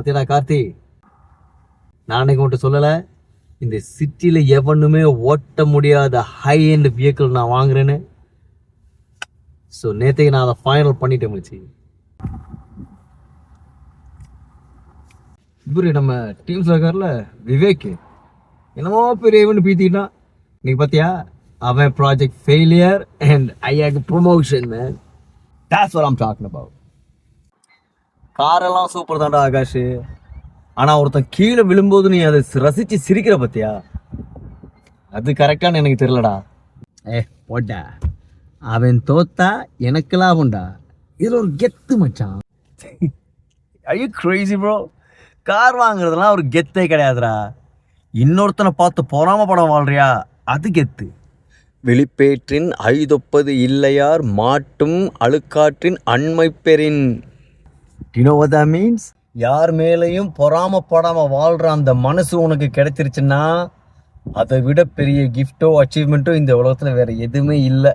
பத்தியடா கார்த்தி, நான் அன்னைக்கு உன்கிட்ட சொல்லலை, இந்த சிட்டியில் எவனுமே ஓட்ட முடியாத ஹை எண்ட் வெஹிக்கிள் நான் வாங்குறேன்னு. ஸோ நேற்றுக்கு நான் அதை ஃபைனல் பண்ணிட்டேன் மச்சி. இவரு நம்ம டீம்ஸில் இருக்கார்ல விவேக், என்னமோ பெரிய இவன் பீத்திக்கிட்டான். இன்னைக்கு பார்த்தியா, அவன் project failure and I hate promotion man. That's what I'm talking about. காரெல்லாம் சூப்பர் தான்டா ஆகாஷ், ஆனால் ஒருத்தன் கீழே விழும்போது நீ அதை ரசித்து சிரிக்கிற பத்தியா, அது கரெக்டானு எனக்கு தெரியலடா. போட்டா, அவன் தோத்தா எனக்கு லாபம்டா, இதில் ஒரு கெத்து மச்சான். Are you crazy bro? Car வாங்குறதுலாம் ஒரு கெத்தே கிடையாதுடா. இன்னொருத்தனை பார்த்து பொறாம படம் வாழ்றியா, அது கெத்து. வெளிப்பேற்றின் ஐதொப்பது இல்லையார் மாட்டும் அழுக்காற்றின் அண்மை பெறின். You know what that means? யார் மேலேயும் பொறாமப்படாமல் வாழ்கிற அந்த மனசு உனக்கு கிடைச்சிருச்சுன்னா அதை விட பெரிய கிஃப்டோ அச்சீவ்மெண்ட்டோ இந்த உலகத்தில் வேறு எதுவுமே இல்லை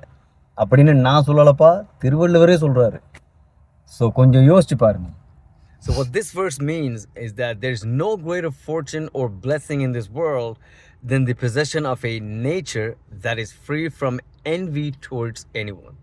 அப்படின்னு நான் சொல்லலப்பா, திருவள்ளுவரே சொல்கிறாரு. ஸோ கொஞ்சம் யோசிச்சு பாருங்க. So what this verse means is that there's no greater fortune or blessing in this world than the possession of a nature that is free from envy towards anyone.